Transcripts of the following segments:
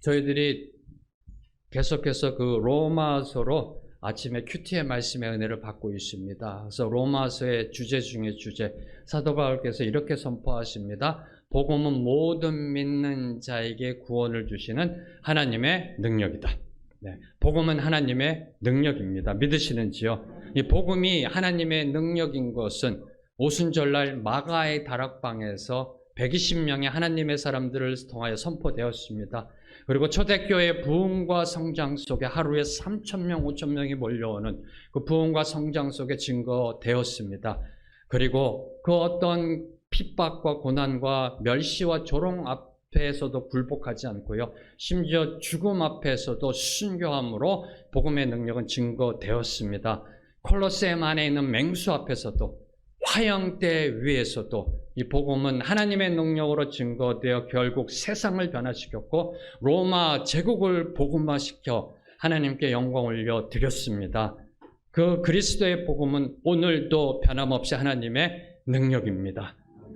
저희들이 계속해서 그 로마서로 아침에 큐티의 말씀의 은혜를 받고 있습니다. 그래서 로마서의 주제 중에 주제, 사도 바울께서 이렇게 선포하십니다. 복음은 모든 믿는 자에게 구원을 주시는 하나님의 능력이다. 네, 복음은 하나님의 능력입니다. 믿으시는지요? 이 복음이 하나님의 능력인 것은 오순절날 마가의 다락방에서 120명의 하나님의 사람들을 통하여 선포되었습니다. 그리고 초대교회 부흥과 성장 속에 하루에 3,000명, 5,000명이 몰려오는 그 부흥과 성장 속에 증거되었습니다. 그리고 그 어떤 핍박과 고난과 멸시와 조롱 앞에서도 굴복하지 않고요. 심지어 죽음 앞에서도 순교함으로 복음의 능력은 증거되었습니다. 콜로세움 안에 있는 맹수 앞에서도 화형대 위에서도 이 복음은 하나님의 능력으로 증거되어 결국 세상을 변화시켰고 로마 제국을 복음화시켜 하나님께 영광 올려드렸습니다. 그 그리스도의 복음은 오늘도 변함없이 하나님의 능력입니다.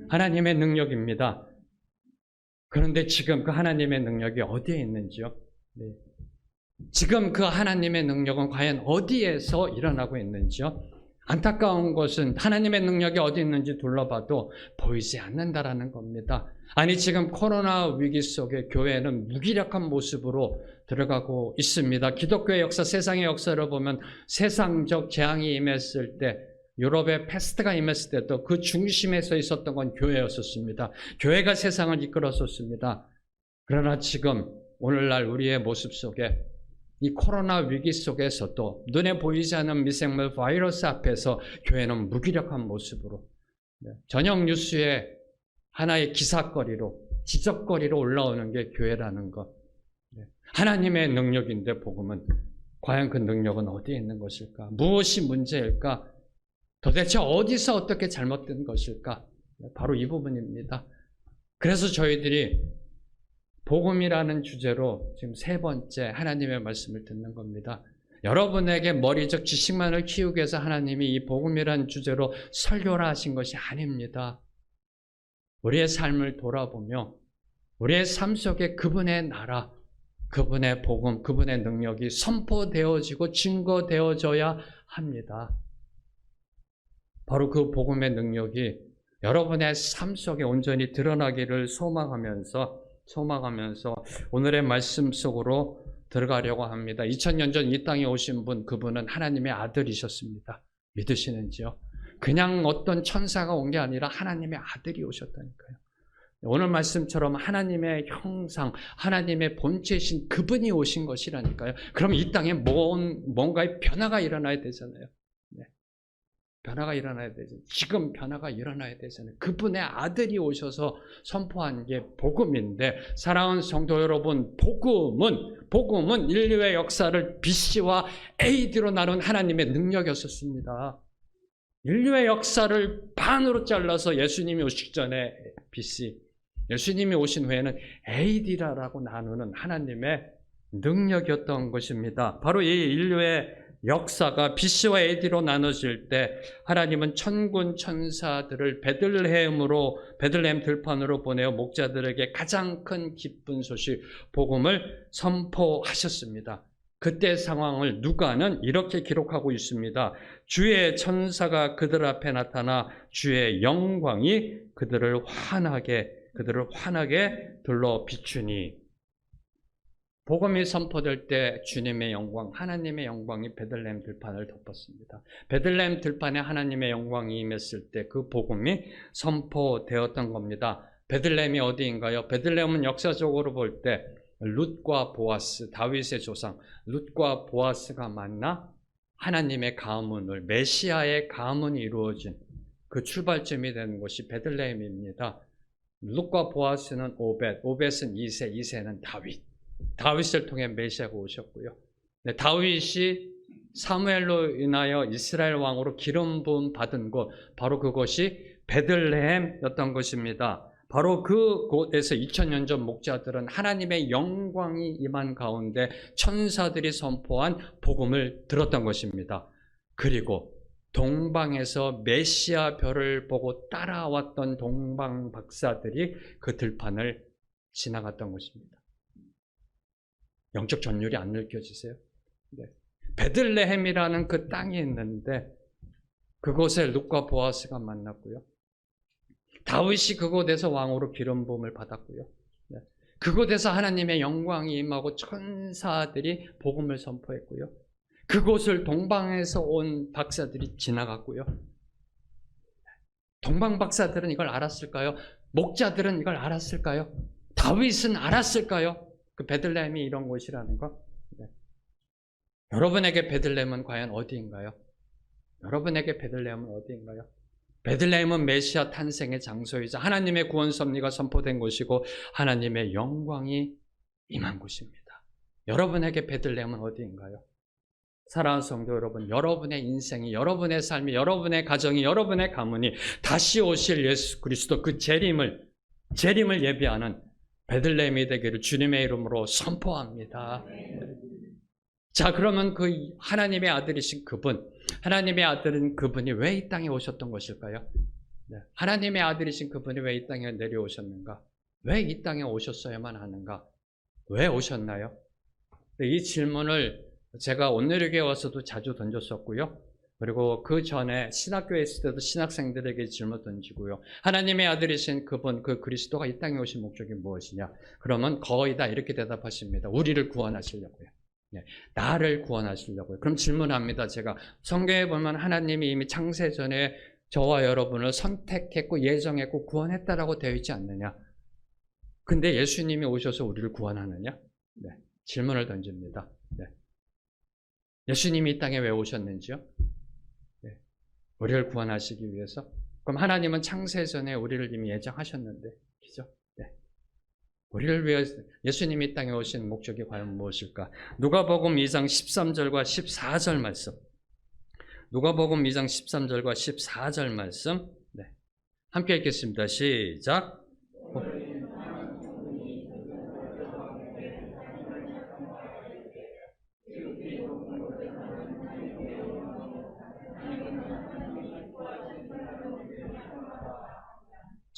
하나님의 능력입니다. 그런데 지금 그 하나님의 능력이 어디에 있는지요? 네. 지금 그 하나님의 능력은 과연 어디에서 일어나고 있는지요? 안타까운 것은 하나님의 능력이 어디 있는지 둘러봐도 보이지 않는다라는 겁니다. 아니 지금 코로나 위기 속에 교회는 무기력한 모습으로 들어가고 있습니다. 기독교의 역사, 세상의 역사를 보면 세상적 재앙이 임했을 때, 유럽의 패스트가 임했을 때도 그 중심에 서 있었던 건 교회였었습니다. 교회가 세상을 이끌었었습니다. 그러나 지금 오늘날 우리의 모습 속에 이 코로나 위기 속에서도 눈에 보이지 않는 미생물 바이러스 앞에서 교회는 무기력한 모습으로 저녁 뉴스에 하나의 기사거리로 지적거리로 올라오는 게 교회라는 것. 하나님의 능력인데 복음은 과연 그 능력은 어디에 있는 것일까? 무엇이 문제일까? 도대체 어디서 어떻게 잘못된 것일까? 바로 이 부분입니다. 그래서 저희들이 복음이라는 주제로 지금 세 번째 하나님의 말씀을 듣는 겁니다. 여러분에게 머리적 지식만을 키우기 위해서 하나님이 이 복음이라는 주제로 설교를 하신 것이 아닙니다. 우리의 삶을 돌아보며 우리의 삶 속에 그분의 나라, 그분의 복음, 그분의 능력이 선포되어지고 증거되어져야 합니다. 바로 그 복음의 능력이 여러분의 삶 속에 온전히 드러나기를 소망하면서 오늘의 말씀 속으로 들어가려고 합니다. 2000년 전 이 땅에 오신 분, 그분은 하나님의 아들이셨습니다. 믿으시는지요? 그냥 어떤 천사가 온 게 아니라 하나님의 아들이 오셨다니까요. 오늘 말씀처럼 하나님의 형상, 하나님의 본체이신 그분이 오신 것이라니까요. 그럼 이 땅에 뭔가의 변화가 일어나야 되잖아요. 변화가 일어나야 되죠. 지금 변화가 일어나야 되잖아요. 그분의 아들이 오셔서 선포한 게 복음인데, 사랑하는 성도 여러분, 복음은 인류의 역사를 BC와 AD로 나눈 하나님의 능력이었습니다. 인류의 역사를 반으로 잘라서 예수님이 오시기 전에 BC, 예수님이 오신 후에는 AD라고 나누는 하나님의 능력이었던 것입니다. 바로 이 인류의 역사가 BC와 AD로 나눠질 때 하나님은 천군 천사들을 베들레헴 들판으로 보내어 목자들에게 가장 큰 기쁜 소식, 복음을 선포하셨습니다. 그때 상황을 누가는 이렇게 기록하고 있습니다. 주의 천사가 그들 앞에 나타나 주의 영광이 그들을 환하게 둘러 비추니. 복음이 선포될 때 주님의 영광, 하나님의 영광이 베들레헴 들판을 덮었습니다. 베들레헴 들판에 하나님의 영광이 임했을 때 그 복음이 선포되었던 겁니다. 베들레헴이 어디인가요? 베들레헴은 역사적으로 볼 때 룻과 보아스, 다윗의 조상 룻과 보아스가 만나 하나님의 가문을, 메시아의 가문이 이루어진 그 출발점이 되는 곳이 베들레헴입니다. 룻과 보아스는 오벳은 이세, 이세는 다윗을 통해 메시아가 오셨고요. 다윗이 사무엘로 인하여 이스라엘 왕으로 기름 부음 받은 곳, 바로 그것이 베들레헴이었던 것입니다. 바로 그곳에서 2000년 전 목자들은 하나님의 영광이 임한 가운데 천사들이 선포한 복음을 들었던 것입니다. 그리고 동방에서 메시아 별을 보고 따라왔던 동방 박사들이 그 들판을 지나갔던 것입니다. 영적 전율이 안 느껴지세요? 네. 베들레헴이라는 그 땅이 있는데 그곳에 룻과 보아스가 만났고요. 다윗이 그곳에서 왕으로 기름 부음을 받았고요. 네. 그곳에서 하나님의 영광이 임하고 천사들이 복음을 선포했고요. 그곳을 동방에서 온 박사들이 지나갔고요. 동방 박사들은 이걸 알았을까요? 목자들은 이걸 알았을까요? 다윗은 알았을까요? 그 베들레헴이 이런 곳이라는 거. 네. 여러분에게 베들레헴은 과연 어디인가요? 여러분에게 베들레헴은 어디인가요? 베들레헴은 메시아 탄생의 장소이자 하나님의 구원 섭리가 선포된 곳이고 하나님의 영광이 임한 곳입니다. 여러분에게 베들레헴은 어디인가요? 사랑하는 성도 여러분, 여러분의 인생이, 여러분의 삶이, 여러분의 가정이, 여러분의 가문이 다시 오실 예수 그리스도 그 재림을 예비하는 베들레헴이 되기를 주님의 이름으로 선포합니다. 자, 그러면 그 하나님의 아들이신 그분, 하나님의 아들은 그분이 왜 이 땅에 오셨던 것일까요? 네. 하나님의 아들이신 그분이 왜 이 땅에 내려오셨는가? 왜 이 땅에 오셨어야만 하는가? 왜 오셨나요? 이 질문을 제가 온누리교회 와서도 자주 던졌었고요. 그리고 그 전에 신학교에 있을 때도 신학생들에게 질문 던지고요. 하나님의 아들이신 그분, 그 그리스도가 이 땅에 오신 목적이 무엇이냐? 그러면 거의 다 이렇게 대답하십니다. 우리를 구원하시려고요. 네, 나를 구원하시려고요. 그럼 질문합니다. 제가 성경에 보면 하나님이 이미 창세 전에 저와 여러분을 선택했고 예정했고 구원했다라고 되어 있지 않느냐? 근데 예수님이 오셔서 우리를 구원하느냐? 네, 질문을 던집니다. 네. 예수님이 이 땅에 왜 오셨는지요? 네, 우리를 구원하시기 위해서. 그럼 하나님은 창세 전에 우리를 이미 예정하셨는데, 그죠? 네. 우리를 위해 예수님이 이 땅에 오신 목적이 과연 무엇일까? 누가복음 2장 13절과 14절 말씀. 누가복음 2장 13절과 14절 말씀. 네. 함께 읽겠습니다. 시작.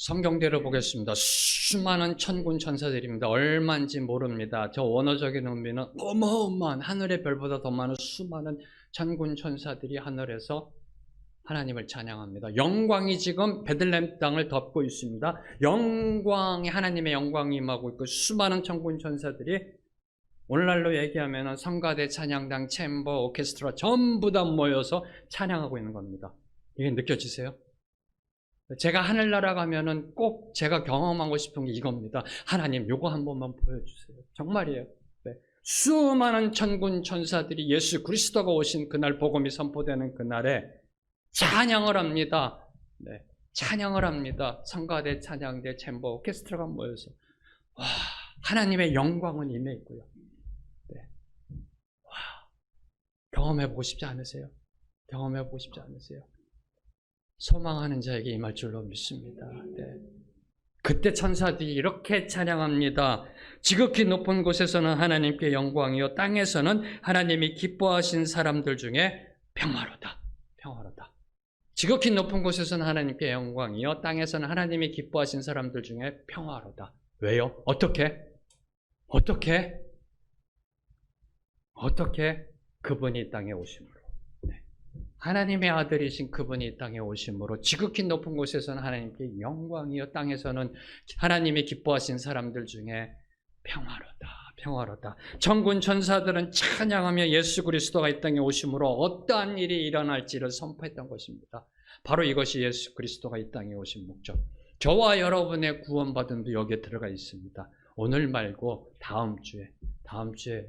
성경대로 보겠습니다. 수많은 천군 천사들입니다. 얼마인지 모릅니다. 저 원어적인 의미는 어마어마한 하늘의 별보다 더 많은 수많은 천군 천사들이 하늘에서 하나님을 찬양합니다. 영광이 지금 베들레헴 땅을 덮고 있습니다. 영광이 하나님의 영광이 임하고 있고 수많은 천군 천사들이 오늘날로 얘기하면 성가대, 찬양당, 챔버, 오케스트라 전부 다 모여서 찬양하고 있는 겁니다. 이게 느껴지세요? 제가 하늘나라 가면은 꼭 제가 경험하고 싶은 게 이겁니다. 하나님, 요거 한 번만 보여주세요. 정말이에요. 네. 수많은 천군 천사들이 예수 그리스도가 오신 그날 복음이 선포되는 그날에 찬양을 합니다. 네. 찬양을 합니다. 성가대, 찬양대, 챔버, 오케스트라가 모여서 와, 하나님의 영광은 임해 있고요. 네. 와, 경험해보고 싶지 않으세요? 경험해보고 싶지 않으세요? 소망하는 자에게 임할 줄로 믿습니다. 네. 그때 천사들이 이렇게 찬양합니다. 지극히 높은 곳에서는 하나님께 영광이요 땅에서는 하나님이 기뻐하신 사람들 중에 평화로다. 평화로다. 지극히 높은 곳에서는 하나님께 영광이요 땅에서는 하나님이 기뻐하신 사람들 중에 평화로다. 왜요? 어떻게? 그분이 이 땅에 오심으로. 하나님의 아들이신 그분이 이 땅에 오심으로 지극히 높은 곳에서는 하나님께 영광이요 땅에서는 하나님이 기뻐하신 사람들 중에 평화로다. 천군 천사들은 찬양하며 예수 그리스도가 이 땅에 오심으로 어떠한 일이 일어날지를 선포했던 것입니다. 바로 이것이 예수 그리스도가 이 땅에 오신 목적. 저와 여러분의 구원받음도 여기에 들어가 있습니다. 오늘 말고 다음 주에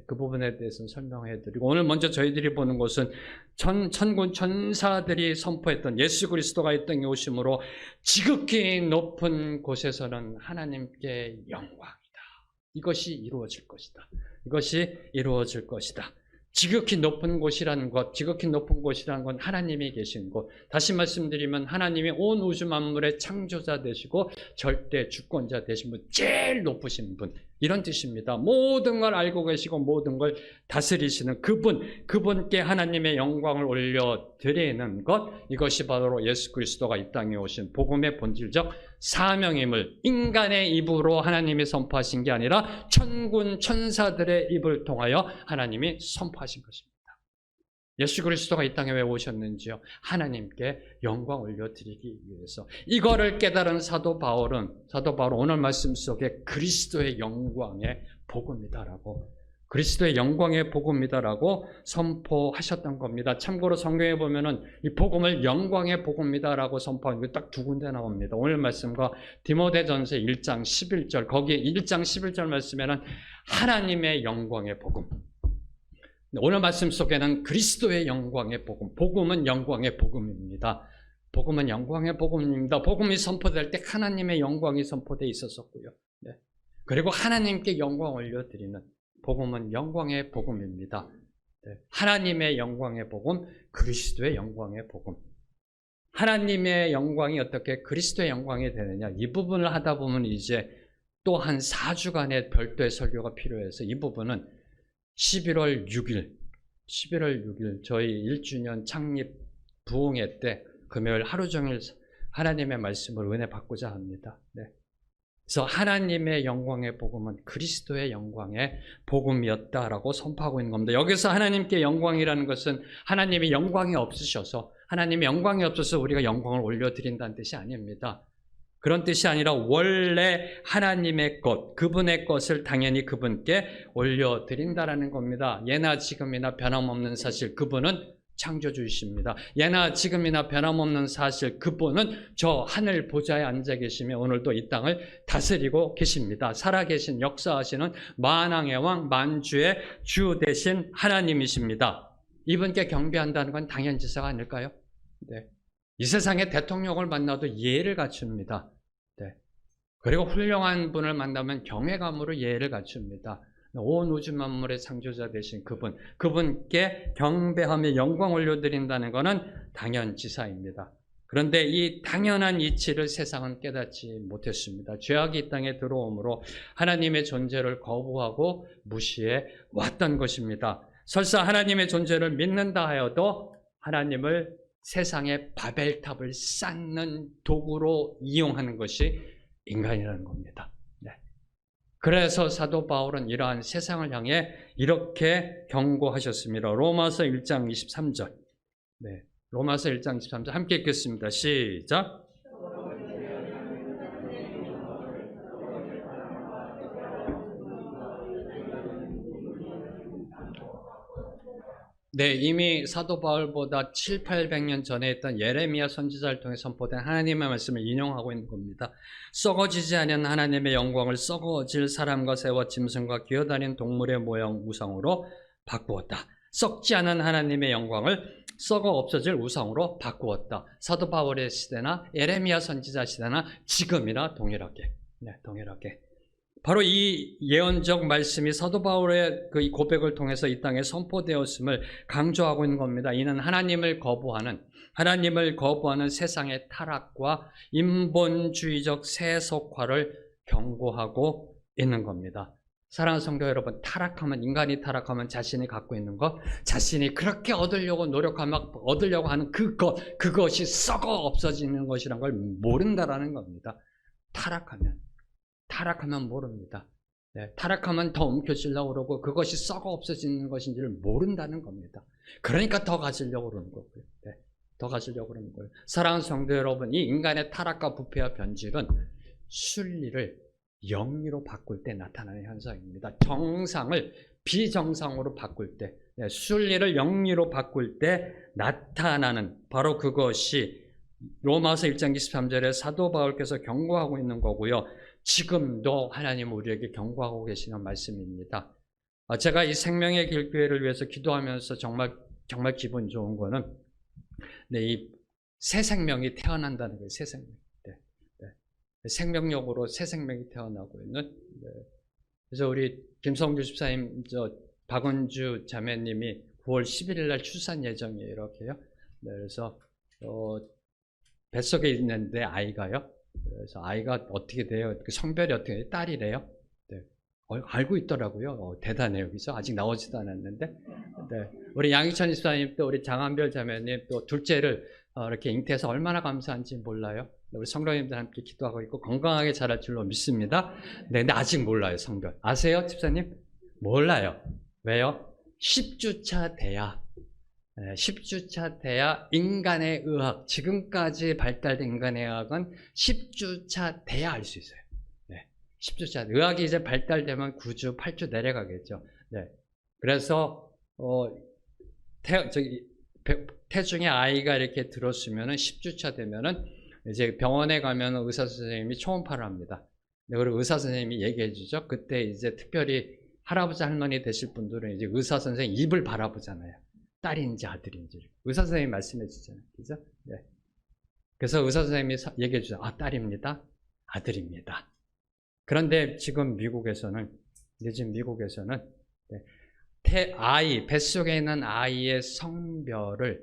그 부분에 대해서는 설명해 드리고, 오늘 먼저 저희들이 보는 것은 천군 천사들이 선포했던 예수 그리스도가 이 땅에 오심으로 지극히 높은 곳에서는 하나님께 영광이다. 이것이 이루어질 것이다. 지극히 높은 곳이라는 건 하나님이 계신 곳. 다시 말씀드리면 하나님이 온 우주 만물의 창조자 되시고 절대 주권자 되신 분, 제일 높으신 분, 이런 뜻입니다. 모든 걸 알고 계시고 모든 걸 다스리시는 그분께 하나님의 영광을 올려드리는 것, 이것이 바로 예수 그리스도가 이 땅에 오신 복음의 본질적 사명임을 인간의 입으로 하나님이 선포하신 게 아니라 천군 천사들의 입을 통하여 하나님이 선포하신 것입니다. 예수 그리스도가 이 땅에 왜 오셨는지요? 하나님께 영광 올려드리기 위해서. 이거를 깨달은 사도 바울은 오늘 말씀 속에 그리스도의 영광의 복음이다라고, 그리스도의 영광의 복음이다라고 선포하셨던 겁니다. 참고로 성경에 보면은 이 복음을 영광의 복음이다라고 선포한 게 딱 두 군데 나옵니다. 오늘 말씀과 디모데전서 1장 11절, 거기 1장 11절 말씀에는 하나님의 영광의 복음, 오늘 말씀 속에는 그리스도의 영광의 복음, 복음은 영광의 복음입니다. 복음은 영광의 복음입니다. 복음이 선포될 때 하나님의 영광이 선포되어 있었었고요. 네. 그리고 하나님께 영광 올려드리는 복음은 영광의 복음입니다. 네. 하나님의 영광의 복음, 그리스도의 영광의 복음. 하나님의 영광이 어떻게 그리스도의 영광이 되느냐, 이 부분을 하다 보면 이제 또 한 4주간의 별도의 설교가 필요해서 이 부분은 11월 6일 저희 1주년 창립 부흥회 때 금요일 하루 종일 하나님의 말씀을 은혜 받고자 합니다. 네. 그래서 하나님의 영광의 복음은 그리스도의 영광의 복음이었다라고 선포하고 있는 겁니다. 여기서 하나님께 영광이라는 것은 하나님이 영광이 없으셔서 우리가 영광을 올려드린다는 뜻이 아닙니다. 그런 뜻이 아니라 원래 하나님의 것, 그분의 것을 당연히 그분께 올려드린다라는 겁니다. 예나 지금이나 변함없는 사실, 그분은 창조주이십니다. 예나 지금이나 변함없는 사실, 그분은 저 하늘 보좌에 앉아 계시며 오늘도 이 땅을 다스리고 계십니다. 살아계신 역사하시는 만왕의 왕, 만주의 주 되신 하나님이십니다. 이분께 경배한다는 건 당연지사가 아닐까요? 네. 이 세상에 대통령을 만나도 예를 갖춥니다. 네. 그리고 훌륭한 분을 만나면 경외감으로 예를 갖춥니다. 온 우주 만물의 창조자 되신 그분께 경배하며 영광 올려드린다는 것은 당연지사입니다. 그런데 이 당연한 이치를 세상은 깨닫지 못했습니다. 죄악이 이 땅에 들어오므로 하나님의 존재를 거부하고 무시해 왔던 것입니다. 설사 하나님의 존재를 믿는다 하여도 하나님을 세상의 바벨탑을 쌓는 도구로 이용하는 것이 인간이라는 겁니다. 네. 그래서 사도 바울은 이러한 세상을 향해 이렇게 경고하셨습니다. 로마서 1장 23절. 네. 로마서 1장 23절 함께 읽겠습니다. 시작. 네, 이미 사도 바울보다 700~800년 전에 했던 예레미야 선지자를 통해 선포된 하나님의 말씀을 인용하고 있는 겁니다. 썩어지지 않은 하나님의 영광을 썩어질 사람과 새와 짐승과 기어다니는 동물의 모양 우상으로 바꾸었다. 썩지 않은 하나님의 영광을 썩어 없어질 우상으로 바꾸었다. 사도 바울의 시대나 예레미야 선지자 시대나 지금이나 동일하게. 네, 동일하게. 바로 이 예언적 말씀이 사도 바울의 그 고백을 통해서 이 땅에 선포되었음을 강조하고 있는 겁니다. 이는 하나님을 거부하는 세상의 타락과 인본주의적 세속화를 경고하고 있는 겁니다. 사랑하는 성도 여러분, 인간이 타락하면 자신이 갖고 있는 것, 자신이 그렇게 얻으려고 하는 그것이 썩어 없어지는 것이란 걸 모른다라는 겁니다. 타락하면 모릅니다. 네, 타락하면 더 움켜쥐려고 그러고 그것이 썩어 없어지는 것인지를 모른다는 겁니다. 그러니까 더 가지려고 그러는 거고요. 네, 더 가지려고 그러는 거예요. 사랑하는 성도 여러분, 이 인간의 타락과 부패와 변질은 순리를 영리로 바꿀 때 나타나는 현상입니다. 정상을 비정상으로 바꿀 때, 네, 순리를 영리로 바꿀 때 나타나는 바로 그것이 로마서 1장 23절에 사도 바울께서 경고하고 있는 거고요. 지금도 하나님 우리에게 경고하고 계시는 말씀입니다. 제가 이 생명의 길교회를 위해서 기도하면서 정말 기분 좋은 거는 이 새 생명이 태어난다는 거예요. 새 생명. 네. 네. 생명력으로 새 생명이 태어나고 있는. 네. 그래서 우리 김성주 집사님, 박은주 자매님이 9월 11일 날 출산 예정이에요. 이렇게요. 네. 그래서 뱃속에 있는데 아이가요. 그래서 아이가 어떻게 돼요? 성별이 어떻게 돼요? 딸이래요. 네. 알고 있더라고요. 대단해요. 그죠? 아직 나오지도 않았는데. 네. 우리 양희천 집사님 또 우리 장한별 자매님 또 둘째를 이렇게 잉태해서 얼마나 감사한지 몰라요. 우리 성도님들 함께 기도하고 있고 건강하게 자랄 줄로 믿습니다. 네, 근데 아직 몰라요, 성별. 아세요, 집사님? 몰라요. 왜요? 10주차 돼야. 10주차 돼야 인간의 의학, 지금까지 발달된 인간의 의학은 10주차 돼야 알 수 있어요. 네, 10주차. 의학이 이제 발달되면 9주, 8주 내려가겠죠. 네. 그래서, 태중에 아이가 이렇게 들었으면은 10주차 되면은 이제 병원에 가면 의사 선생님이 초음파를 합니다. 네, 그리고 의사 선생님이 얘기해 주죠. 그때 이제 특별히 할아버지 할머니 되실 분들은 이제 의사 선생님 입을 바라보잖아요. 딸인지 아들인지 의사 선생님이 말씀해 주잖아요. 그죠? 네. 그래서 의사 선생님이 얘기해 주죠. 아, 딸입니다. 아들입니다. 그런데 지금 미국에서는 네, 뱃속에 있는 아이의 성별을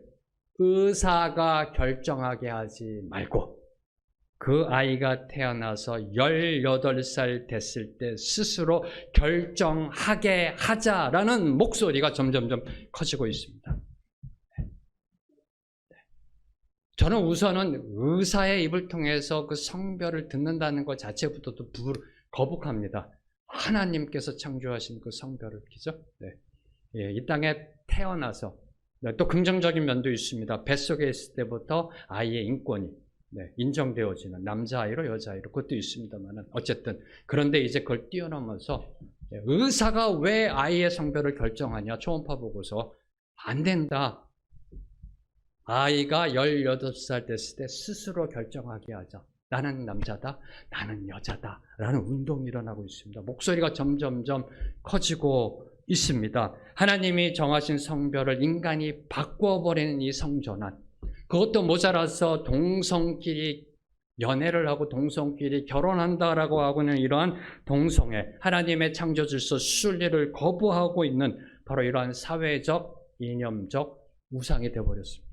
의사가 결정하게 하지 말고 그 아이가 태어나서 18살 됐을 때 스스로 결정하게 하자라는 목소리가 점점점 커지고 있습니다. 저는 우선은 의사의 입을 통해서 그 성별을 듣는다는 것 자체부터도 거북합니다. 하나님께서 창조하신 그 성별을, 그죠? 네. 예, 이 땅에 태어나서 또 긍정적인 면도 있습니다. 뱃속에 있을 때부터 아이의 인권이 인정되어지는 남자아이로 여자아이로 그것도 있습니다만 어쨌든 그런데 이제 그걸 뛰어넘어서 의사가 왜 아이의 성별을 결정하냐 초음파 보고서 안 된다. 아이가 18살 됐을 때 스스로 결정하게 하자. 나는 남자다, 나는 여자다 라는 운동이 일어나고 있습니다. 목소리가 점점점 커지고 있습니다. 하나님이 정하신 성별을 인간이 바꿔버리는 이 성전환, 그것도 모자라서 동성끼리 연애를 하고 동성끼리 결혼한다라고 하고는 이러한 동성애, 하나님의 창조 질서 순리를 거부하고 있는 바로 이러한 사회적, 이념적 우상이 되어버렸습니다.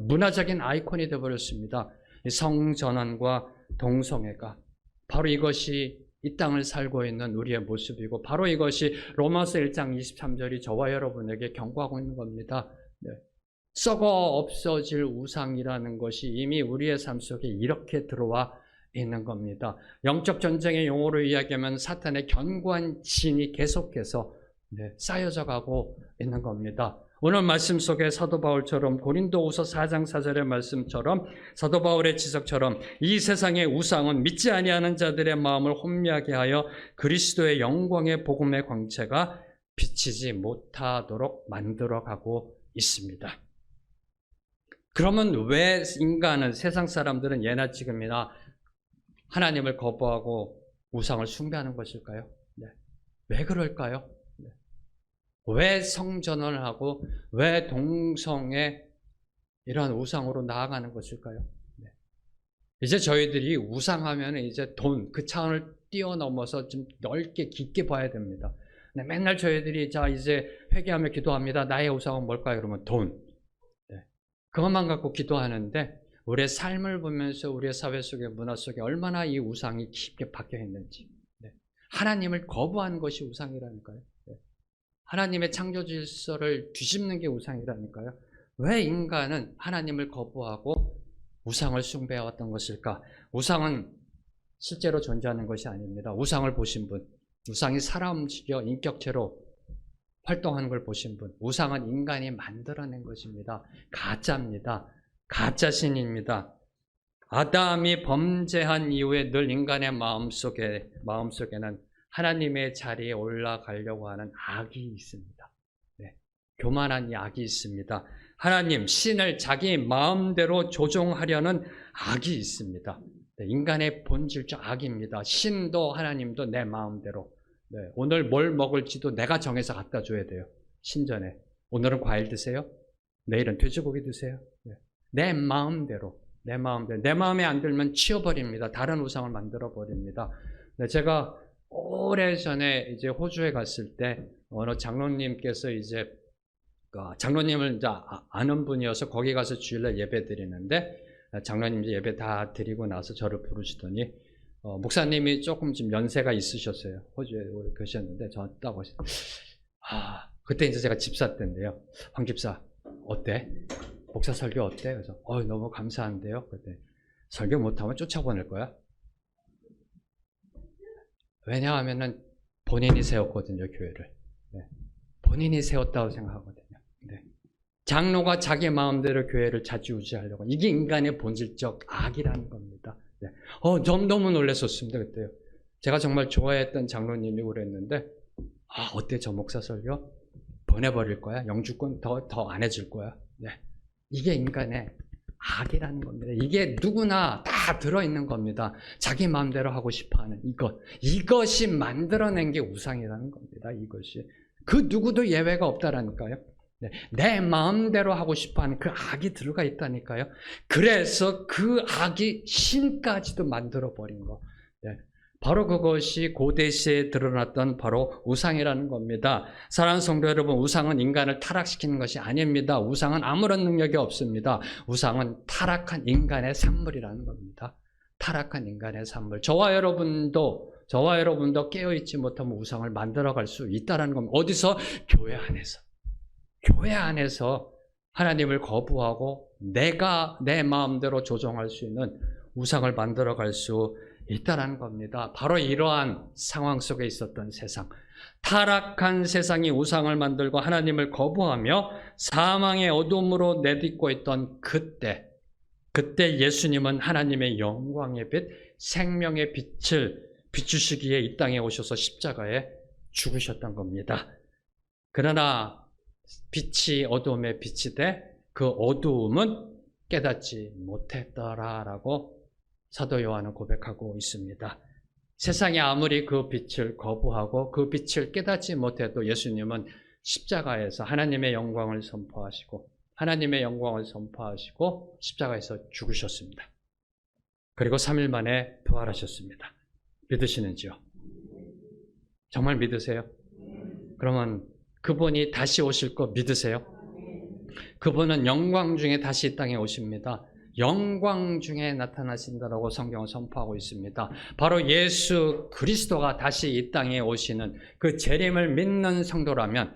문화적인 아이콘이 되어버렸습니다. 성전환과 동성애가 바로 이것이 이 땅을 살고 있는 우리의 모습이고 바로 이것이 로마서 1장 23절이 저와 여러분에게 경고하고 있는 겁니다. 네. 썩어 없어질 우상이라는 것이 이미 우리의 삶 속에 이렇게 들어와 있는 겁니다. 영적 전쟁의 용어로 이야기하면 사탄의 견고한 진이 계속해서 쌓여져 가고 있는 겁니다. 오늘 말씀 속에 사도 바울처럼 고린도후서 4장 4절의 말씀처럼 사도 바울의 지적처럼 이 세상의 우상은 믿지 아니하는 자들의 마음을 혼미하게 하여 그리스도의 영광의 복음의 광채가 비치지 못하도록 만들어가고 있습니다. 그러면 왜 인간은, 세상 사람들은 예나 지금이나 하나님을 거부하고 우상을 숭배하는 것일까요? 네. 왜 그럴까요? 네. 왜 성전을 하고 왜 동성애 이러한 우상으로 나아가는 것일까요? 네. 이제 저희들이 우상하면 이제 돈, 그 차원을 뛰어넘어서 좀 넓게 깊게 봐야 됩니다. 네, 맨날 저희들이 자 이제 회개하며 기도합니다. 나의 우상은 뭘까요? 그러면 돈. 그것만 갖고 기도하는데 우리의 삶을 보면서 우리의 사회 속에 문화 속에 얼마나 이 우상이 깊게 박혀 있는지, 하나님을 거부하는 것이 우상이라니까요. 하나님의 창조 질서를 뒤집는 게 우상이라니까요. 왜 인간은 하나님을 거부하고 우상을 숭배해왔던 것일까? 우상은 실제로 존재하는 것이 아닙니다. 우상을 보신 분, 우상이 사람 움직여 인격체로 활동하는 걸 보신 분, 우상은 인간이 만들어낸 것입니다. 가짜입니다. 가짜신입니다. 아담이 범죄한 이후에 늘 인간의 마음속에는 하나님의 자리에 올라가려고 하는 악이 있습니다. 네, 교만한 이 악이 있습니다. 하나님, 신을 자기 마음대로 조종하려는 악이 있습니다. 네, 인간의 본질적 악입니다. 신도 하나님도 내 마음대로. 네, 오늘 뭘 먹을지도 내가 정해서 갖다 줘야 돼요. 신전에. 오늘은 과일 드세요. 내일은 돼지고기 드세요. 네. 내 마음대로. 내 마음에 안 들면 치워버립니다. 다른 우상을 만들어버립니다. 네, 제가 오래전에 이제 호주에 갔을 때 어느 장로님께서 이제 장로님을 이제 아는 분이어서 거기 가서 주일날 예배 드리는데 장로님 이제 예배 다 드리고 나서 저를 부르시더니 목사님이 조금 좀 연세가 있으셨어요. 호주에 계셨는데 저한테 딱 오셨어요. 그때 이제 제가 집사 때인데요. 황 집사 어때? 목사 설교 어때? 그래서 너무 감사한데요. 그때 설교 못하면 쫓아보낼 거야. 왜냐하면은 본인이 세웠거든요, 교회를. 네. 본인이 세웠다고 생각하거든요. 네. 장로가 자기 마음대로 교회를 좌지우지하려고. 이게 인간의 본질적 악이라는 겁니다. 네. 좀 너무 놀랐었습니다, 그때요. 제가 정말 좋아했던 장로님이 그랬는데, 어때, 저 목사 설교? 보내버릴 거야? 영주권 더 안 해줄 거야? 네. 이게 인간의 악이라는 겁니다. 이게 누구나 다 들어있는 겁니다. 자기 마음대로 하고 싶어하는 이것이 만들어낸 게 우상이라는 겁니다. 이것이 그 누구도 예외가 없다라니까요. 네. 내 마음대로 하고 싶어하는 그 악이 들어가 있다니까요. 그래서 그 악이 신까지도 만들어버린 거. 네. 바로 그것이 고대 시에 드러났던 바로 우상이라는 겁니다. 사랑하는 성도 여러분, 우상은 인간을 타락시키는 것이 아닙니다. 우상은 아무런 능력이 없습니다. 우상은 타락한 인간의 산물이라는 겁니다. 타락한 인간의 산물. 저와 여러분도 깨어있지 못하면 우상을 만들어갈 수 있다는 겁니다. 어디서? 교회 안에서. 교회 안에서 하나님을 거부하고 내가 내 마음대로 조종할 수 있는 우상을 만들어갈 수 있다는 겁니다. 바로 이러한 상황 속에 있었던 세상, 타락한 세상이 우상을 만들고 하나님을 거부하며 사망의 어둠으로 내딛고 있던 그때 예수님은 하나님의 영광의 빛, 생명의 빛을 비추시기에 이 땅에 오셔서 십자가에 죽으셨던 겁니다. 그러나 빛이 어둠에 빛이 돼 그 어두움은 깨닫지 못했더라라고 사도 요한은 고백하고 있습니다. 세상이 아무리 그 빛을 거부하고 그 빛을 깨닫지 못해도 예수님은 십자가에서 하나님의 영광을 선포하시고 십자가에서 죽으셨습니다. 그리고 3일 만에 부활하셨습니다. 믿으시는지요? 정말 믿으세요? 그러면 그분이 다시 오실 거 믿으세요? 그분은 영광 중에 다시 이 땅에 오십니다. 영광 중에 나타나신다라고 성경은 선포하고 있습니다. 바로 예수 그리스도가 다시 이 땅에 오시는 그 재림을 믿는 성도라면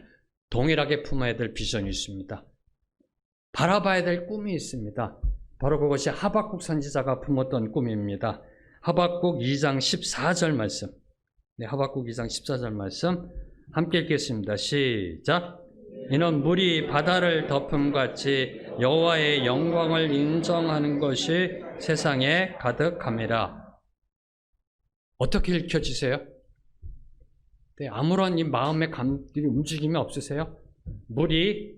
동일하게 품어야 될 비전이 있습니다. 바라봐야 될 꿈이 있습니다. 바로 그것이 하박국 선지자가 품었던 꿈입니다. 하박국 2장 14절 말씀. 네, 하박국 2장 14절 말씀 함께 읽겠습니다. 시작. 이는 물이 바다를 덮음같이 여호와의 영광을 인정하는 것이 세상에 가득함이라. 어떻게 읽혀지세요? 네, 아무런 이 마음의 움직임이 없으세요? 물이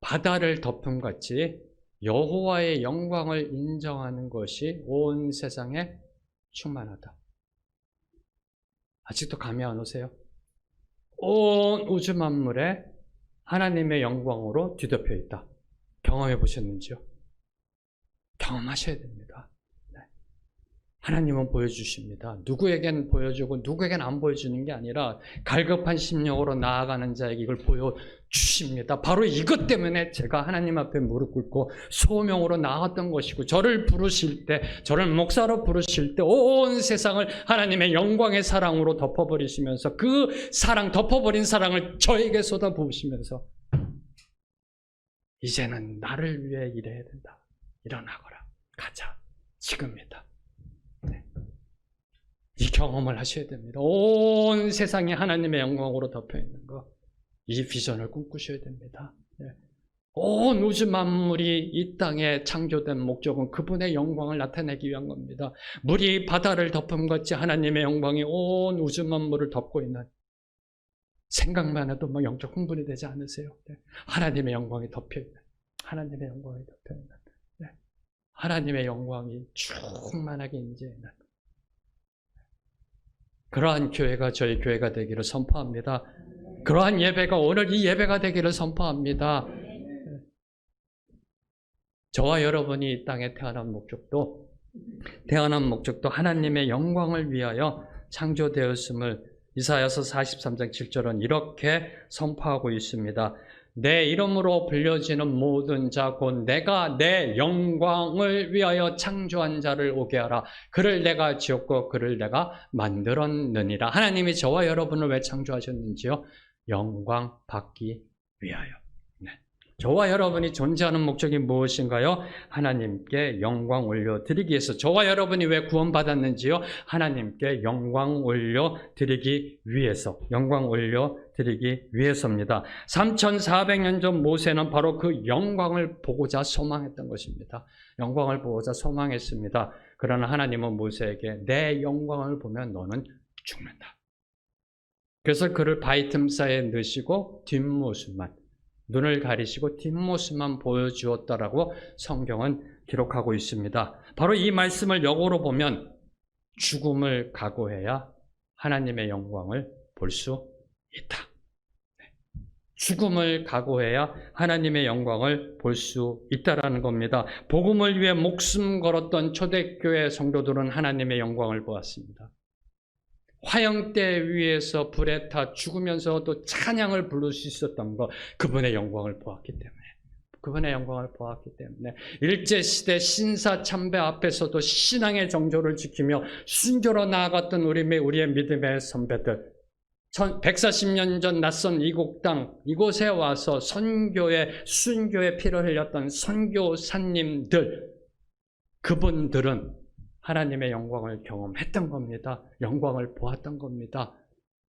바다를 덮음같이 여호와의 영광을 인정하는 것이 온 세상에 충만하다. 아직도 감이 안 오세요? 온 우주 만물에 하나님의 영광으로 뒤덮여 있다. 경험해 보셨는지요? 경험하셔야 됩니다. 네. 하나님은 보여주십니다. 누구에겐 보여주고 누구에겐 안 보여주는 게 아니라 갈급한 심령으로 나아가는 자에게 이걸 보여주십니다. 바로 이것 때문에 제가 하나님 앞에 무릎 꿇고 소명으로 나왔던 것이고 저를 부르실 때, 저를 목사로 부르실 때 온 세상을 하나님의 영광의 사랑으로 덮어버리시면서 그 사랑, 덮어버린 사랑을 저에게 쏟아부으시면서 이제는 나를 위해 일해야 된다. 일어나거라. 가자. 지금이다. 네. 이 경험을 하셔야 됩니다. 온 세상이 하나님의 영광으로 덮여있는 것. 이 비전을 꿈꾸셔야 됩니다. 네. 온 우주 만물이 이 땅에 창조된 목적은 그분의 영광을 나타내기 위한 겁니다. 물이 바다를 덮음같이 하나님의 영광이 온 우주 만물을 덮고 있는, 생각만 해도 뭐 영적 흥분이 되지 않으세요? 네. 하나님의 영광이 덮여있는, 하나님의 영광이 덮여있는, 네. 하나님의 영광이 충만하게 임재하는 그러한 교회가 저희 교회가 되기를 선포합니다. 그러한 예배가 오늘 이 예배가 되기를 선포합니다. 저와 여러분이 이 땅에 태어난 목적도 하나님의 영광을 위하여 창조되었음을 이사야서 43장 7절은 이렇게 선포하고 있습니다. 내 이름으로 불려지는 모든 자 곧 내가 내 영광을 위하여 창조한 자를 오게 하라. 그를 내가 지었고 그를 내가 만들었느니라. 하나님이 저와 여러분을 왜 창조하셨는지요? 영광 받기 위하여. 네. 저와 여러분이 존재하는 목적이 무엇인가요? 하나님께 영광 올려드리기 위해서. 저와 여러분이 왜 구원받았는지요? 하나님께 영광 올려드리기 위해서. 영광 올려드리기 위해서입니다. 3400년 전 모세는 바로 그 영광을 보고자 소망했던 것입니다. 영광을 보고자 소망했습니다. 그러나 하나님은 모세에게 내 영광을 보면 너는 죽는다. 그래서 그를 바위 틈 사이에 넣으시고 뒷모습만, 눈을 가리시고 뒷모습만 보여주었다라고 성경은 기록하고 있습니다. 바로 이 말씀을 역으로 보면 죽음을 각오해야 하나님의 영광을 볼 수 있다. 죽음을 각오해야 하나님의 영광을 볼 수 있다라는 겁니다. 복음을 위해 목숨 걸었던 초대교회 성도들은 하나님의 영광을 보았습니다. 화형대 위에서 불에 타 죽으면서도 찬양을 부를 수 있었던 것, 그분의 영광을 보았기 때문에. 그분의 영광을 보았기 때문에 일제시대 신사참배 앞에서도 신앙의 정조를 지키며 순교로 나아갔던 우리의 믿음의 선배들, 140년 전 낯선 이국 땅, 이곳에 와서 순교의 피를 흘렸던 선교사님들, 그분들은 하나님의 영광을 경험했던 겁니다. 영광을 보았던 겁니다.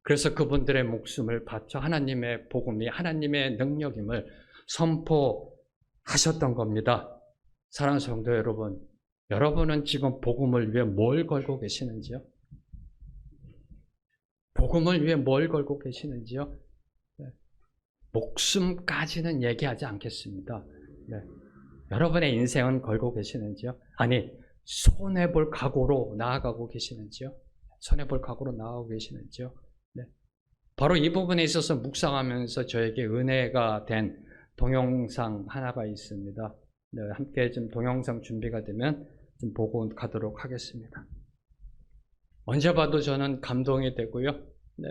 그래서 그분들의 목숨을 바쳐 하나님의 복음이 하나님의 능력임을 선포하셨던 겁니다. 사랑하는 성도 여러분, 여러분은 지금 복음을 위해 뭘 걸고 계시는지요? 복음을 위해 뭘 걸고 계시는지요? 네. 목숨까지는 얘기하지 않겠습니다. 네. 여러분의 인생은 걸고 계시는지요? 아니, 손해볼 각오로 나아가고 계시는지요? 손해볼 각오로 나아가고 계시는지요? 네. 바로 이 부분에 있어서 묵상하면서 저에게 은혜가 된 동영상 하나가 있습니다. 네, 함께 좀 동영상 준비가 되면 좀 보고 가도록 하겠습니다. 언제 봐도 저는 감동이 되고요. 네.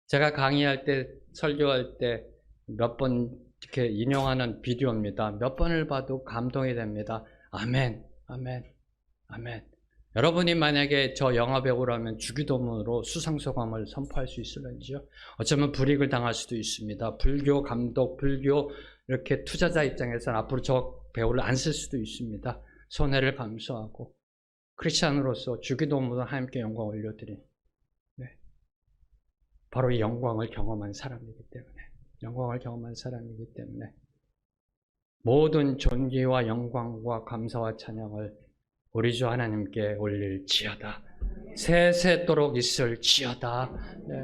제가 강의할 때, 설교할 때 몇 번 이렇게 인용하는 비디오입니다. 몇 번을 봐도 감동이 됩니다. 아멘, 아멘, 아멘. 여러분이 만약에 저 영화배우라면 주기도문으로 수상소감을 선포할 수 있을런지요? 어쩌면 불이익을 당할 수도 있습니다. 불교 감독, 불교 이렇게 투자자 입장에서는 앞으로 저 배우를 안 쓸 수도 있습니다. 손해를 감수하고 크리스찬으로서 주기도문으로 하나님께 영광 올려드린, 네. 바로 이 영광을 경험한 사람이기 때문에, 영광을 경험한 사람이기 때문에 모든 존귀와 영광과 감사와 찬양을 우리 주 하나님께 올릴지어다. 세세토록 있을지어다. 네.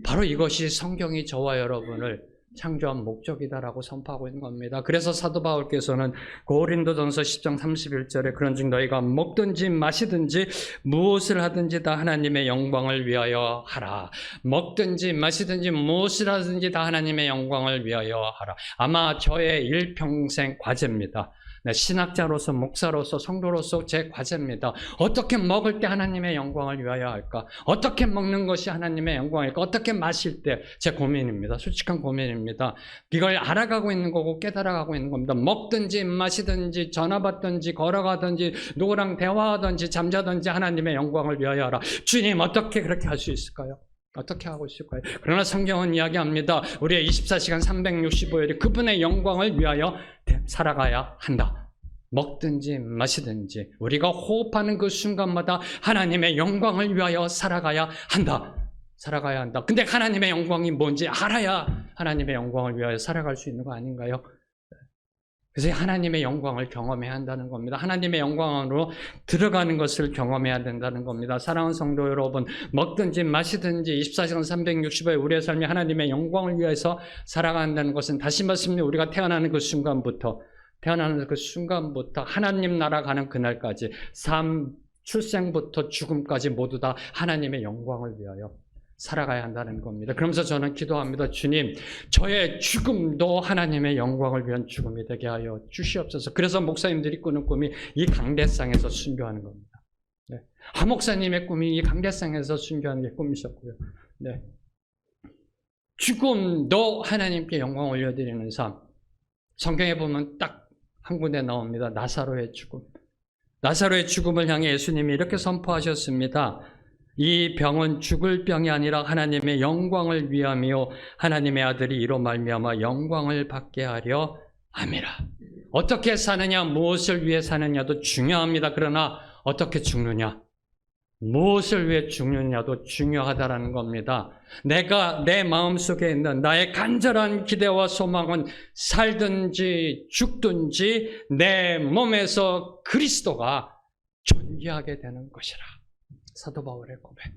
바로 이것이 성경이 저와 여러분을 창조한 목적이다라고 선포하고 있는 겁니다. 그래서 사도 바울께서는 고린도전서 10장 31절에 그런즉 너희가 먹든지 마시든지 무엇을 하든지 다 하나님의 영광을 위하여 하라. 먹든지 마시든지 무엇을 하든지 다 하나님의 영광을 위하여 하라. 아마 저의 일평생 과제입니다. 네, 신학자로서, 목사로서, 성도로서 제 과제입니다. 어떻게 먹을 때 하나님의 영광을 위하여 할까? 어떻게 먹는 것이 하나님의 영광일까? 어떻게 마실 때? 제 고민입니다. 솔직한 고민입니다. 이걸 알아가고 있는 거고 깨달아가고 있는 겁니다. 먹든지 마시든지 전화 받든지 걸어가든지 누구랑 대화하든지 잠자든지 하나님의 영광을 위하여 하라. 주님, 어떻게 그렇게 할 수 있을까요? 어떻게 하고 있을까요? 그러나 성경은 이야기합니다. 우리의 24시간 365일이 그분의 영광을 위하여 살아가야 한다. 먹든지 마시든지 우리가 호흡하는 그 순간마다 하나님의 영광을 위하여 살아가야 한다. 살아가야 한다. 근데 하나님의 영광이 뭔지 알아야 하나님의 영광을 위하여 살아갈 수 있는 거 아닌가요? 그래서 하나님의 영광을 경험해야 한다는 겁니다. 하나님의 영광으로 들어가는 것을 경험해야 된다는 겁니다. 사랑하는 성도 여러분, 먹든지 마시든지 24시간 365일 우리의 삶이 하나님의 영광을 위해서 살아간다는 것은 다시 말씀드리면 우리가 태어나는 그 순간부터 하나님 나라 가는 그날까지 출생부터 죽음까지 모두 다 하나님의 영광을 위하여 살아가야 한다는 겁니다. 그러면서 저는 기도합니다. 주님, 저의 죽음도 하나님의 영광을 위한 죽음이 되게 하여 주시옵소서. 그래서 목사님들이 꾸는 꿈이 이 강대상에서 순교하는 겁니다. 네. 하 목사님의 꿈이 이 강대상에서 순교하는 게 꿈이셨고요. 네. 죽음도 하나님께 영광 올려드리는 삶. 성경에 보면 딱 한 군데 나옵니다. 나사로의 죽음. 나사로의 죽음을 향해 예수님이 이렇게 선포하셨습니다. 이 병은 죽을 병이 아니라 하나님의 영광을 위함이요 하나님의 아들이 이로 말미암아 영광을 받게 하려 함이라. 어떻게 사느냐, 무엇을 위해 사느냐도 중요합니다. 그러나 어떻게 죽느냐, 무엇을 위해 죽느냐도 중요하다라는 겁니다. 내가 내 마음속에 있는 나의 간절한 기대와 소망은 살든지 죽든지 내 몸에서 그리스도가 존귀하게 되는 것이라. 사도 바울의 고백.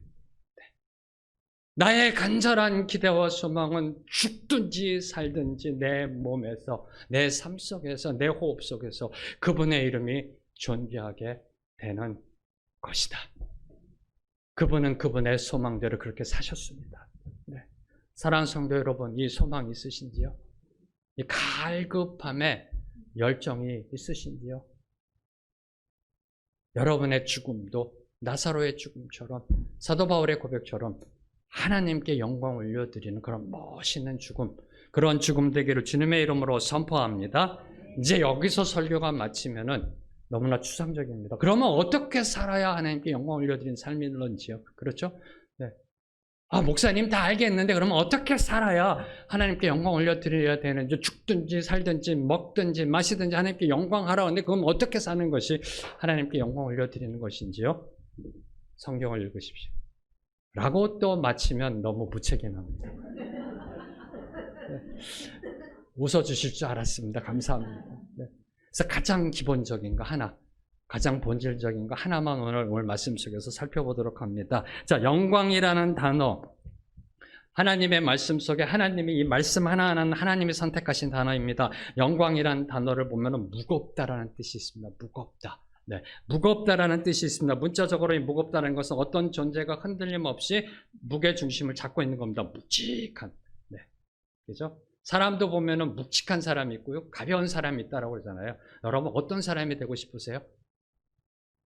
나의 간절한 기대와 소망은 죽든지 살든지 내 몸에서, 내 삶 속에서, 내 호흡 속에서 그분의 이름이 존귀하게 되는 것이다. 그분은 그분의 소망대로 그렇게 사셨습니다. 네. 사랑하는 성도 여러분, 이 소망 있으신지요? 이 갈급함에 열정이 있으신지요? 여러분의 죽음도 나사로의 죽음처럼, 사도 바울의 고백처럼 하나님께 영광 올려드리는 그런 멋있는 죽음, 그런 죽음 되기를 주님의 이름으로 선포합니다. 이제 여기서 설교가 마치면은 너무나 추상적입니다. 그러면 어떻게 살아야 하나님께 영광 올려드리는 삶이 있는지요? 그렇죠? 네. 목사님 다 알겠는데 그러면 어떻게 살아야 하나님께 영광 올려드려야 되는지, 죽든지 살든지 먹든지 마시든지 하나님께 영광하라 하는데 그럼 어떻게 사는 것이 하나님께 영광 올려드리는 것인지요? 성경을 읽으십시오. 라고 또 마치면 너무 무책임합니다. 네. 웃어주실 줄 알았습니다. 감사합니다. 네. 그래서 가장 기본적인 거 하나, 가장 본질적인 거 하나만 오늘 말씀 속에서 살펴보도록 합니다. 자, 영광이라는 단어, 하나님의 말씀 속에 하나님이 이 말씀 하나하나는 하나님이 선택하신 단어입니다. 영광이라는 단어를 보면 무겁다라는 뜻이 있습니다. 무겁다. 네, 무겁다라는 뜻이 있습니다. 문자적으로 이 무겁다는 것은 어떤 존재가 흔들림 없이 무게 중심을 잡고 있는 겁니다. 묵직한. 네, 그죠? 사람도 보면은 묵직한 사람이 있고요, 가벼운 사람이 있다라고 그러잖아요. 여러분 어떤 사람이 되고 싶으세요?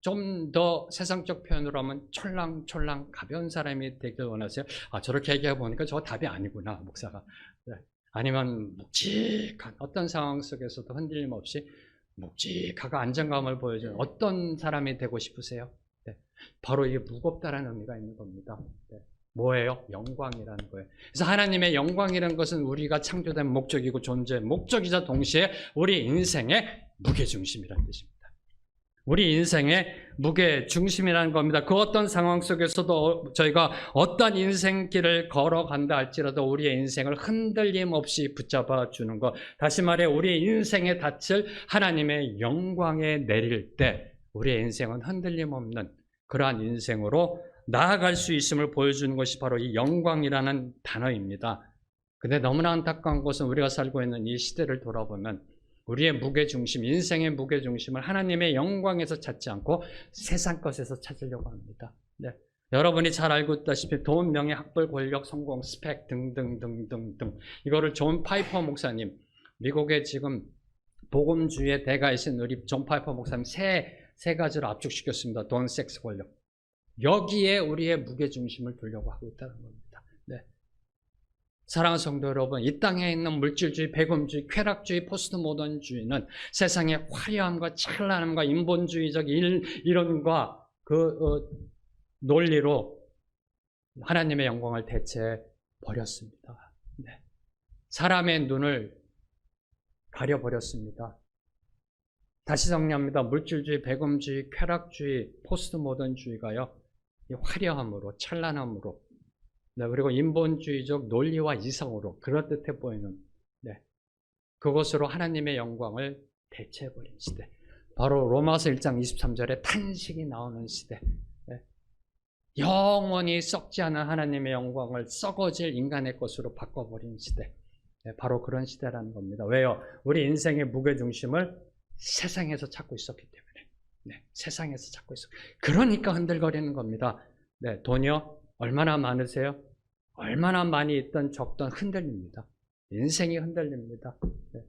좀 더 세상적 표현으로 하면 촐랑촐랑 가벼운 사람이 되길 원하세요? 저렇게 얘기해 보니까 저 답이 아니구나, 목사가. 네. 아니면 묵직한 어떤 상황 속에서도 흔들림 없이 묵직하고 안정감을 보여주는 어떤 사람이 되고 싶으세요? 네. 바로 이게 무겁다라는 의미가 있는 겁니다. 네. 뭐예요? 영광이라는 거예요. 그래서 하나님의 영광이라는 것은 우리가 창조된 목적이고 존재의 목적이자 동시에 우리 인생의 무게중심이라는 뜻입니다. 우리 인생의 무게중심이라는 겁니다. 그 어떤 상황 속에서도 저희가 어떤 인생길을 걸어간다 할지라도 우리의 인생을 흔들림 없이 붙잡아 주는 것. 다시 말해 우리의 인생의 닻을 하나님의 영광에 내릴 때 우리의 인생은 흔들림 없는 그러한 인생으로 나아갈 수 있음을 보여주는 것이 바로 이 영광이라는 단어입니다. 근데 너무나 안타까운 것은 우리가 살고 있는 이 시대를 돌아보면 우리의 무게중심, 인생의 무게중심을 하나님의 영광에서 찾지 않고 세상 것에서 찾으려고 합니다. 네. 여러분이 잘 알고 있다시피 돈, 명예, 학벌, 권력, 성공, 스펙 등등등등등 이거를 존 파이퍼 목사님, 미국의 지금 복음주의의 대가이신 우리 존 파이퍼 목사님 세 가지로 압축시켰습니다. 돈, 섹스, 권력. 여기에 우리의 무게중심을 두려고 하고 있다는 겁니다. 네. 사랑하는 성도 여러분, 이 땅에 있는 물질주의, 배금주의, 쾌락주의, 포스트 모던주의는 세상의 화려함과 찬란함과 인본주의적 이론과 논리로 하나님의 영광을 대체해버렸습니다. 네. 사람의 눈을 가려버렸습니다. 다시 정리합니다. 물질주의, 배금주의, 쾌락주의, 포스트 모던주의가요, 이 화려함으로, 찬란함으로, 네, 그리고 인본주의적 논리와 이성으로 그럴듯해 보이는, 네, 그것으로 하나님의 영광을 대체해버린 시대. 바로 로마서 1장 23절에 탄식이 나오는 시대. 네, 영원히 썩지 않은 하나님의 영광을 썩어질 인간의 것으로 바꿔버린 시대. 네, 바로 그런 시대라는 겁니다. 왜요? 우리 인생의 무게중심을 세상에서 찾고 있었기 때문에. 네, 세상에서 찾고 있어. 그러니까 흔들거리는 겁니다. 네, 돈이요? 얼마나 많으세요? 얼마나 많이 있든 적든 흔들립니다. 인생이 흔들립니다. 네.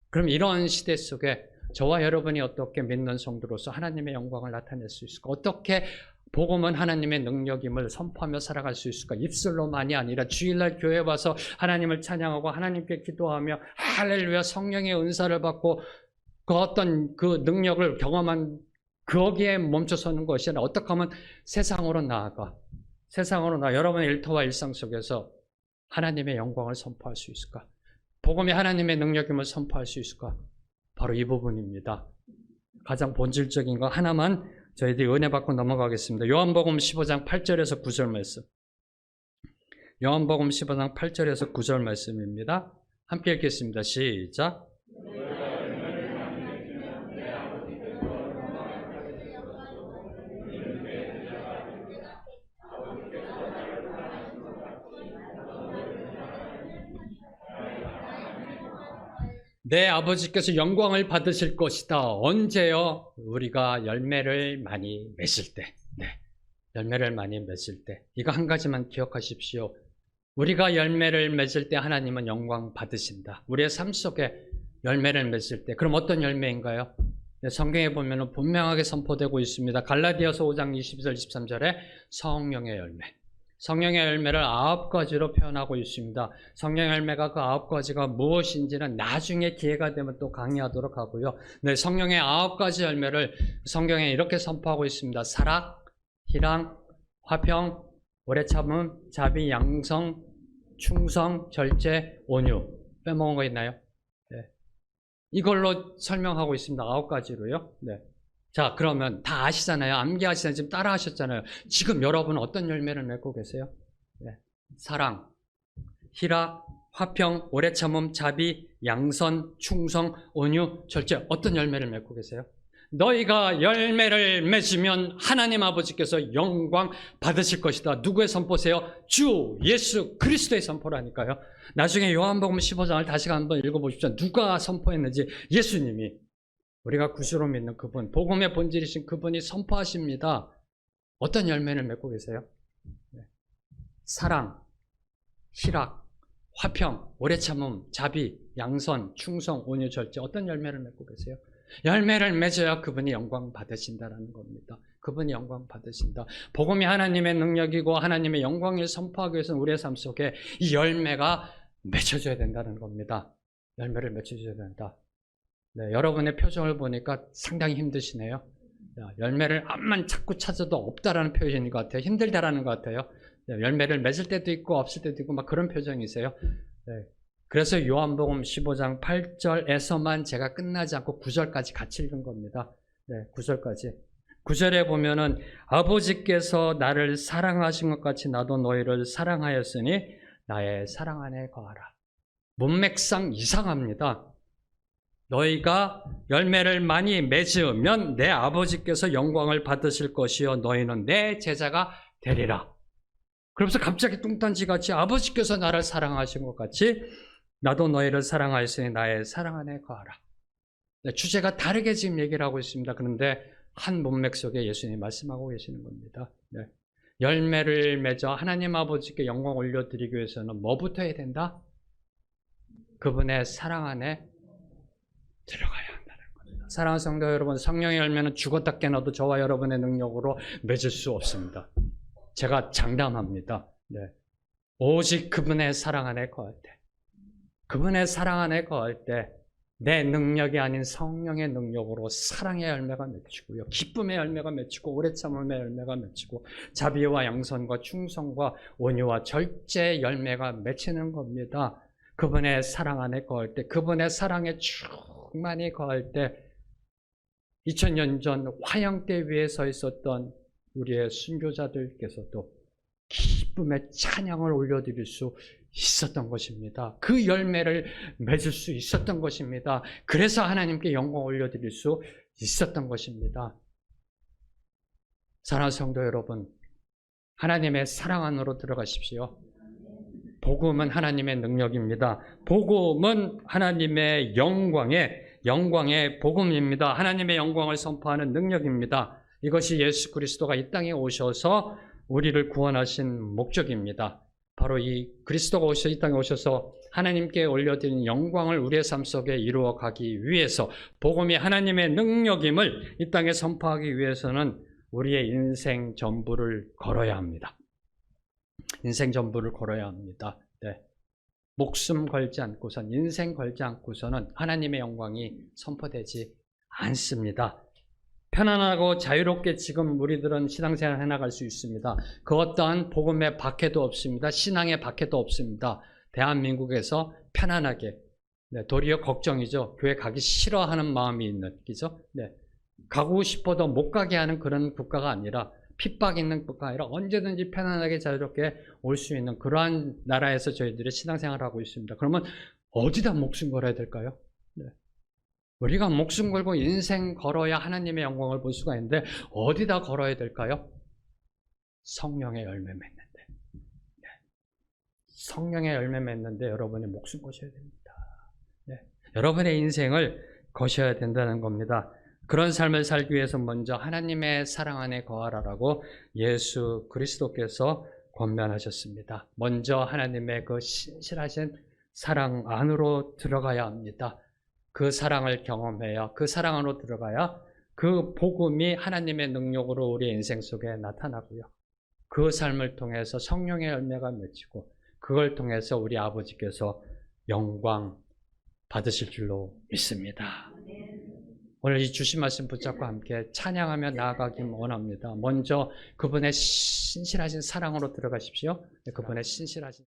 그럼 이런 시대 속에 저와 여러분이 어떻게 믿는 성도로서 하나님의 영광을 나타낼 수 있을까? 어떻게 복음은 하나님의 능력임을 선포하며 살아갈 수 있을까? 입술로만이 아니라 주일날 교회 와서 하나님을 찬양하고 하나님께 기도하며 할렐루야 성령의 은사를 받고 그 어떤 그 능력을 경험한 거기에 멈춰서는 것이 아니라 어떻게 하면 세상으로 나아가 여러분의 일터와 일상 속에서 하나님의 영광을 선포할 수 있을까? 복음이 하나님의 능력임을 선포할 수 있을까? 바로 이 부분입니다. 가장 본질적인 거 하나만 저희들이 은혜 받고 넘어가겠습니다. 요한복음 15장 8절에서 9절 말씀. 요한복음 15장 8절에서 9절 말씀입니다. 함께 읽겠습니다. 시작. 내 아버지께서 영광을 받으실 것이다. 언제요? 우리가 열매를 많이 맺을 때. 열매를 많이 맺을 때. 이거 한 가지만 기억하십시오. 우리가 열매를 맺을 때 하나님은 영광 받으신다. 우리의 삶 속에 열매를 맺을 때. 그럼 어떤 열매인가요? 성경에 보면 분명하게 선포되고 있습니다. 갈라디아서 5장 22절 23절에 성령의 열매. 성령의 열매를 9가지로 표현하고 있습니다. 성령의 열매가 그 9가지가 무엇인지는 나중에 기회가 되면 또 강의하도록 하고요. 네, 성령의 9가지 열매를 성경에 이렇게 선포하고 있습니다. 사랑, 희랑, 화평, 오래 참음, 자비, 양성, 충성, 절제, 온유. 빼먹은 거 있나요? 네. 이걸로 설명하고 있습니다. 9가지로요. 네. 자, 그러면 다 아시잖아요. 암기하시잖아요. 지금 따라 하셨잖아요. 지금 여러분은 어떤 열매를 맺고 계세요? 네. 사랑, 희락, 화평, 오래 참음, 자비, 양선, 충성, 온유, 절제. 어떤 열매를 맺고 계세요? 너희가 열매를 맺으면 하나님 아버지께서 영광 받으실 것이다. 누구의 선포세요? 주 예수 그리스도의 선포라니까요. 나중에 요한복음 15장을 다시 한번 읽어보십시오. 누가 선포했는지 예수님이, 우리가 구주로 믿는 그분, 복음의 본질이신 그분이 선포하십니다. 어떤 열매를 맺고 계세요? 사랑, 희락, 화평, 오래 참음, 자비, 양선, 충성, 온유, 절제. 어떤 열매를 맺고 계세요? 열매를 맺어야 그분이 영광 받으신다라는 겁니다. 그분이 영광 받으신다. 복음이 하나님의 능력이고 하나님의 영광을 선포하기 위해서는 우리의 삶 속에 이 열매가 맺혀져야 된다는 겁니다. 열매를 맺혀줘야 된다. 네, 여러분의 표정을 보니까 상당히 힘드시네요. 열매를 암만 자꾸 찾아도 없다라는 표현인 것 같아요. 힘들다라는 것 같아요. 네, 열매를 맺을 때도 있고 없을 때도 있고 막 그런 표정이세요. 네. 그래서 요한복음 15장 8절에서만 제가 끝나지 않고 9절까지 같이 읽은 겁니다. 네, 9절까지. 9절에 보면은 아버지께서 나를 사랑하신 것 같이 나도 너희를 사랑하였으니 나의 사랑 안에 거하라. 문맥상 이상합니다. 너희가 열매를 많이 맺으면 내 아버지께서 영광을 받으실 것이요 너희는 내 제자가 되리라. 그러면서 갑자기 뚱딴지같이 아버지께서 나를 사랑하신 것 같이 나도 너희를 사랑하였으니 나의 사랑 안에 거하라. 네, 주제가 다르게 지금 얘기를 하고 있습니다. 그런데 한 문맥 속에 예수님이 말씀하고 계시는 겁니다. 네. 열매를 맺어 하나님 아버지께 영광 올려드리기 위해서는 뭐부터 해야 된다? 그분의 사랑 안에 들어가야 한다는 겁니다. 사랑하는 성도 여러분, 성령의 열매는 죽었다 깨어나도 저와 여러분의 능력으로 맺을 수 없습니다. 제가 장담합니다. 네. 오직 그분의 사랑 안에 거할 때, 그분의 사랑 안에 거할 때 내 능력이 아닌 성령의 능력으로 사랑의 열매가 맺히고요, 기쁨의 열매가 맺히고 오래 참음의 열매가 맺히고 자비와 양선과 충성과 온유와 절제의 열매가 맺히는 겁니다. 그분의 사랑 안에 거할 때, 그분의 사랑에 충만히 거할 때 2000년 전 화양대 위에 서 있었던 우리의 순교자들께서도 기쁨의 찬양을 올려드릴 수 있었던 것입니다. 그 열매를 맺을 수 있었던 것입니다. 그래서 하나님께 영광 올려드릴 수 있었던 것입니다. 사랑하는 성도 여러분, 하나님의 사랑 안으로 들어가십시오. 복음은 하나님의 능력입니다. 복음은 하나님의 영광의 복음입니다. 하나님의 영광을 선포하는 능력입니다. 이것이 예수 그리스도가 이 땅에 오셔서 우리를 구원하신 목적입니다. 바로 이 그리스도가 이 땅에 오셔서 하나님께 올려드린 영광을 우리의 삶 속에 이루어 가기 위해서, 복음이 하나님의 능력임을 이 땅에 선포하기 위해서는 우리의 인생 전부를 걸어야 합니다. 인생 전부를 걸어야 합니다. 네. 목숨 걸지 않고선, 인생 걸지 않고서는 하나님의 영광이 선포되지 않습니다. 편안하고 자유롭게 지금 우리들은 신앙생활을 해나갈 수 있습니다. 그 어떠한 복음의 박해도 없습니다. 신앙의 박해도 없습니다. 대한민국에서 편안하게, 네, 도리어 걱정이죠. 교회 가기 싫어하는 마음이 있는, 그죠? 네. 가고 싶어도 못 가게 하는 그런 국가가 아니라, 핍박 있는 국가가 아니라 언제든지 편안하게 자유롭게 올 수 있는 그러한 나라에서 저희들이 신앙생활을 하고 있습니다. 그러면 어디다 목숨 걸어야 될까요? 네. 우리가 목숨 걸고 인생 걸어야 하나님의 영광을 볼 수가 있는데 어디다 걸어야 될까요? 성령의 열매 맺는데. 네. 성령의 열매 맺는데 여러분이 목숨 거셔야 됩니다. 네. 여러분의 인생을 거셔야 된다는 겁니다. 그런 삶을 살기 위해서 먼저 하나님의 사랑 안에 거하라라고 예수 그리스도께서 권면하셨습니다. 먼저 하나님의 그 신실하신 사랑 안으로 들어가야 합니다. 그 사랑을 경험해야, 그 사랑 안으로 들어가야 그 복음이 하나님의 능력으로 우리의 인생 속에 나타나고요. 그 삶을 통해서 성령의 열매가 맺히고 그걸 통해서 우리 아버지께서 영광 받으실 줄로 믿습니다. 오늘 이 주신 말씀 붙잡고 함께 찬양하며 나아가기 원합니다. 먼저 그분의 신실하신 사랑으로 들어가십시오. 그분의 신실하신